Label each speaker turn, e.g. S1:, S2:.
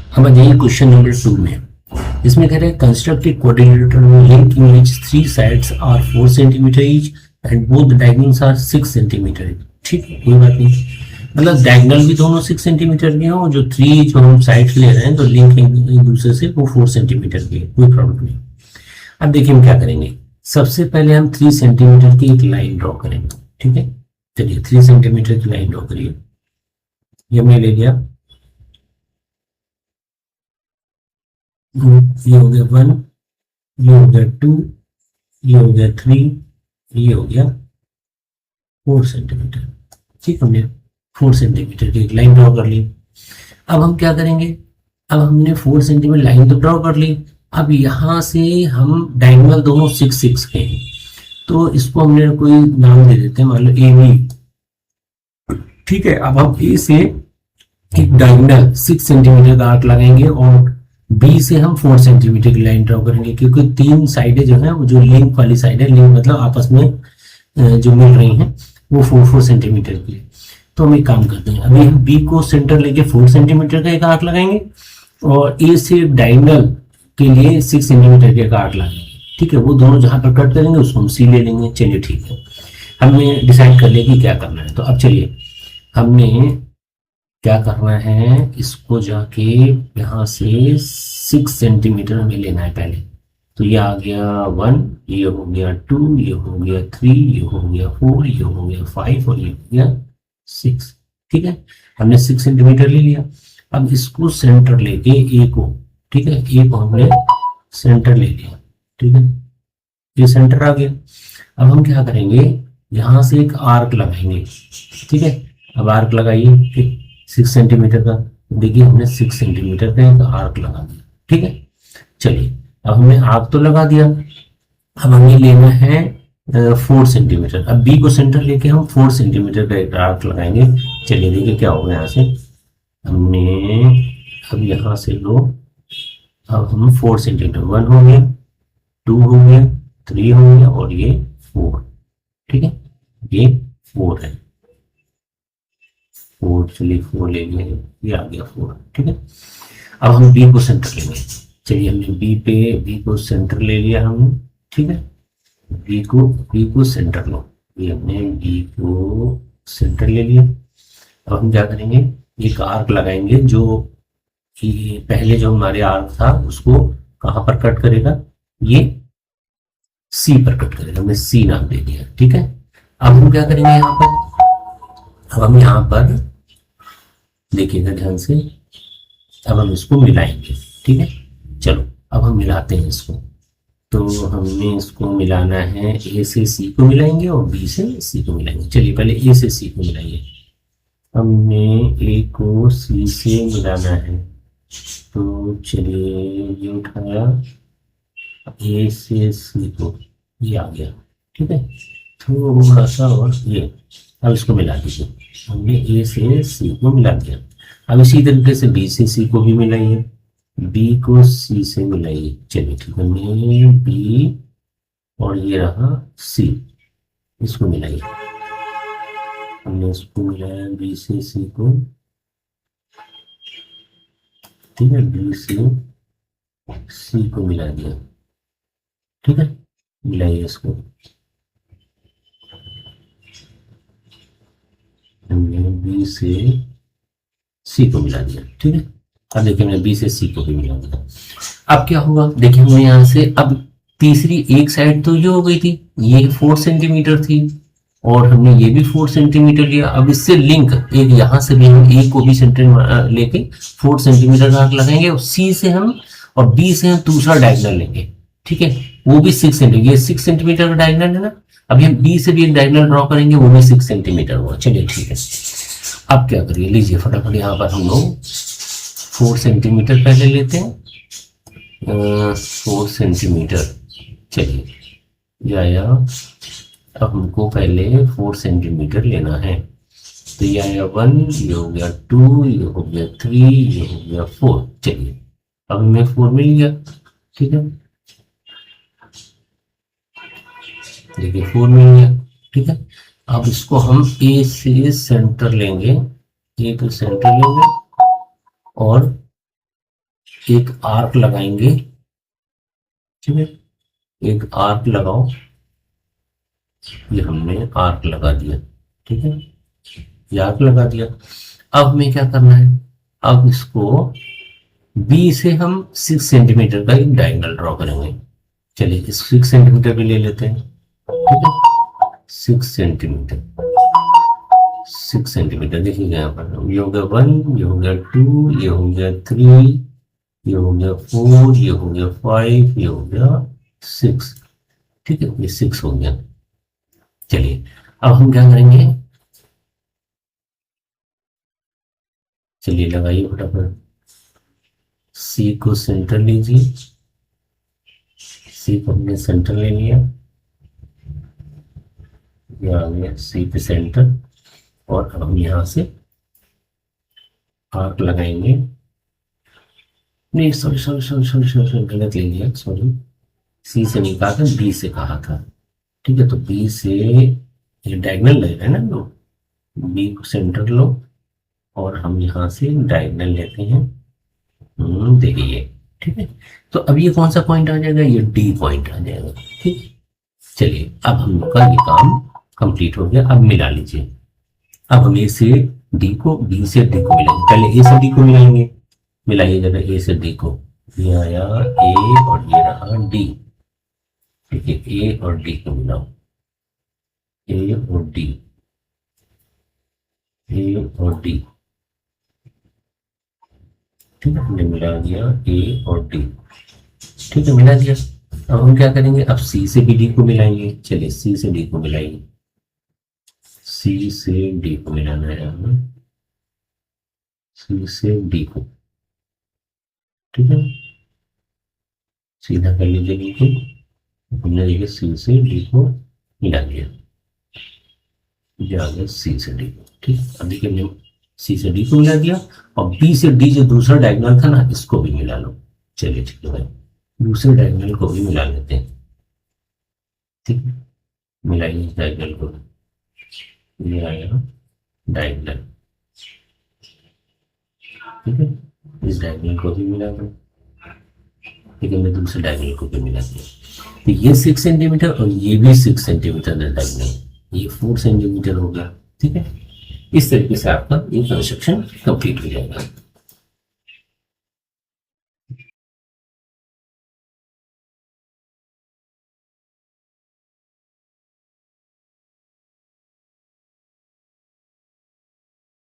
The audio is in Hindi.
S1: हम आ जाइए क्वेश्चन नंबर 2 में। इसमें कह रहे हैं construct a quadrilateral link in which 3 sides are 4 centimetre each and both diagonals are 6 centimetre. ठीक है, कोई बात नहीं। मतलब डायगोनल भी दोनों 6 सेंटीमीटर के हो, जो 3 जो हम साइड्स ले रहे हैं तो लिंक एक दूसरे से वो 4 सेंटीमीटर के, कोई प्रॉब्लम नहीं। अब देखिए हम क्या करेंगे। सबसे पहले हम 3 सेंटीमीटर की एक लाइन ड्रॉ करेंगे। ठीक है, चलिए 3 सेंटीमीटर की लाइन ड्रॉ करिए। ये हमने ले लिया। ये हो गया 1, ये हो गया 2, ये हो गया 3, ये हो गया 4 सेंटीमीटर। ठीक, हमने 4 सेंटीमीटर की एक लाइन ड्रॉ कर ली। अब हम क्या करेंगे, अब हमने 4 सेंटीमीटर लाइन तो ड्रॉ कर ली। अब यहां से हम डायगोनल दोनों 6 6 के हैं, तो इसको हमने कोई नाम दे देते हैं, मान लो ए बी। ठीक है, अब हम ए से एक डायगोनल 6 सेंटीमीटर का आर्क लगाएंगे और बी से हम 4 सेंटीमीटर की लाइन ड्रॉ करेंगे, क्योंकि 3 साइडें जो है वो जो लिंक वाली साइड है, लिंक मतलब आपस में जो मिल रही हैं वो 4 सेंटीमीटर की है। तो हम एक काम करते हैं, अभी हम बी को सेंटर लेके 4 सेंटीमीटर का एक आर्क लगाएंगे और ए से डायगोनल के लिए 6 सेंटीमीटर के एक आर्क लगाएंगे। ठीक है, वो दोनों जहां पर कट करेंगे उसको हम सी ले लेंगे। चलिए ठीक है, हमने डिसाइड कर लिया कि क्या करना है। तो अब चलिए हमने क्या करना है, इसको जाके यहाँ से 6 सेंटीमीटर में लेना है पहले। तो ये आ गया 1, ये हो गया 2, ये हो गया 3, ये हो गया 4, ये हो गया 5 और ये हो गया 6। ठीक है, हमने 6 सेंटीमीटर ले लिया। अब इसको सेंटर लेके ए को, ठीक है, ए को हमने सेंटर ले लिया। ठीक है, ये सेंटर आ गया। अब हम क्या करेंगे, यहां से एक आर्क लगाएंगे। ठीक है, अब आर्क लगाइए 6 सेंटीमीटर का। देखिए हमने 6 सेंटीमीटर का एक आर्क लगा दिया। ठीक है, चलिए अब हमने आर्क तो लगा दिया। अब हमें लेना है 4 सेंटीमीटर। अब बी को सेंटर लेके हम 4 सेंटीमीटर का एक आर्क लगाएंगे। चलिए देखिए क्या होगा। यहाँ से हमने अब यहाँ से लो, अब हम 4 सेंटीमीटर, 1 हो गया, 2 हो गया, 3 हो गया और ये 4। ठीक है, ये 4 है। 4, चलिए 4 ले लिया, ये आ गया 4। ठीक है, अब हम बी को सेंटर लेंगे। चलिए हमने बी को सेंटर ले लिया हमने। ठीक है, बी को सेंटर लो, ये हमने बी को सेंटर ले लिया। अब हम क्या करेंगे, एक आर्क लगाएंगे जो कि पहले जो हमारे आर्क था उसको कहां पर कट करेगा, ये सी पर कट करेगा। हमने सी नाम दे दिया। ठीक है, अब हम क्या करेंगे यहाँ पर, अब हम यहाँ पर देखिएगा ध्यान से, अब हम इसको मिलाएंगे। ठीक है, चलो अब हम मिलाते हैं इसको। तो हमने इसको मिलाना है, ए से सी को मिलाएंगे और बी से सी को मिलाएंगे। चलिए पहले ए से सी को मिलाइए। हमने ए को सी से मिलाना है, तो चलिए ये उठाया, ए से सी को, ये आ गया। ठीक है, थोड़ा सा और ये, अब इसको मिला दीजिए। हमने ए से सी को मिला दिया। अब इसी तरीके से बी से सी को भी मिलाइए, बी को सी से मिलाइए। चलिए ठीक है, हमने बी और ये रहा सी, इसको मिलाइए। हमने इसको मिलाया बी से सी को। ठीक है, बी से सी को मिला दिया। ठीक है, मिलाइए इसको। हमने बी से सी को मिला दिया। ठीक है, अब देखिए हमने बी से सी को भी मिला दिया। अब क्या होगा, देखिए हमने यहाँ से अब तीसरी एक साइड तो ये हो गई थी, ये 4 सेंटीमीटर थी और हमने ये भी 4 सेंटीमीटर लिया। अब इससे लिंक एक यहाँ से भी हम ए को भी सेंटर लेके 4 सेंटीमीटर का आर्क लगाएंगे और सी से हम और बी से हम दूसरा डायगोनल लेंगे। ठीक है, वो भी 6 सेंटीमीटर, ये 6 सेंटीमीटर का डायगोनल है ना। अभी हम बी से भी एक डायगोनल ड्रॉ करेंगे, वो भी 6 सेंटीमीटर हुआ। चलिए ठीक है, अब क्या करिए, लीजिए फटाफट यहाँ पर हम लोग 4 सेंटीमीटर पहले लेते हैं। 4 सेंटीमीटर, चलिए ये आया। अब हमको पहले 4 सेंटीमीटर लेना है। तो ये आया 1, ये हो गया 2, ये हो गया 3, ये हो गया 4। चलिए अब हमें 4 मिल गया। ठीक है, देखिए 4 मिल गया। ठीक है, अब इसको हम ए से सेंटर लेंगे, ए को सेंटर लेंगे और एक आर्क लगाएंगे, ठीक है, एक आर्क लगाओ, ये हमने आर्क लगा दिया, ठीक है, ये आर्क लगा दिया। अब हमें क्या करना है, अब इसको बी से हम 6 सेंटीमीटर का एक डायगोनल ड्रॉ करेंगे। चलिए इस 6 सेंटीमीटर भी ले लेते हैं, ठीक है, 6 सेंटीमीटर, 6 सेंटीमीटर देखिएगा यहाँ पर, ये हो गया 1, ये हो गया 2, ये हो गया 3, ये हो गया 4, ये हो गया 5, ये हो गया 6, ठीक है, ये 6 हो गया। चलिए अब हम क्या करेंगे, चलिए लगाइए फटाफट, सी को सेंटर लीजिए, सी को हमने सेंटर ले लिया, ये आ गया सी पे सेंटर, और अब हम यहां से आर्क लगाएंगे, नहीं sorry sorry sorry sorry sorry गलत ले लिया, सॉरी, सी से नहीं कहा था, बी से कहा था, ठीक है, तो बी से ये डायगोनल लगेगा ना, लो बी को सेंटर लो, और हम यहाँ से डायगोनल लेते हैं, देखिए, ठीक है, तो अब ये कौन सा पॉइंट आ जाएगा, ये डी पॉइंट आ जाएगा, ठीक। चलिए अब हम लोग का ये काम कंप्लीट हो गया। अब मिला लीजिए, अब हम ए से डी को, बी से डी को मिलाएंगे, पहले ए से डी को मिलाएंगे, मिलाइए जरा ए से डी को, ये आया ए और ये रहा डी, ठीक है, ए और डी को मिलाओ, ए और डी, ए और डी, ठीक है, हमने मिला दिया ए और डी, ठीक है, मिला दिया। अब हम क्या करेंगे, अब सी से भी डी को मिलाएंगे, चलिए सी से डी को मिलाइए, सी से डी को मिलाना है हमें, सी से डी को, ठीक है, सीधा कर लीजिए बिल्कुल, हमने देखिए सी से डी को मिला दिया, ये आ गया सी से डी को, ठीक, अब देखिए हमने सी से डी को मिला दिया, और बी से डी जो दूसरा डायगोनल था ना, इसको भी मिला लो, चलिए ठीक है भाई, दूसरे डायगोनल को भी मिला लेते हैं, ठीक है, मिलाइए इस डायगोनल को, ये आएगा डायगोनल, ठीक है, इस डायगोनल को भी मिला दो, ठीक है, मैं दूसरे डायगोनल को भी मिला दिया, तो ये 6 सेंटीमीटर और ये भी 6 सेंटीमीटर डायगोनल, ये 4 सेंटीमीटर हो गया, ठीक है, इस तरीके से आपका ये कंस्ट्रक्शन कंप्लीट हो जाएगा।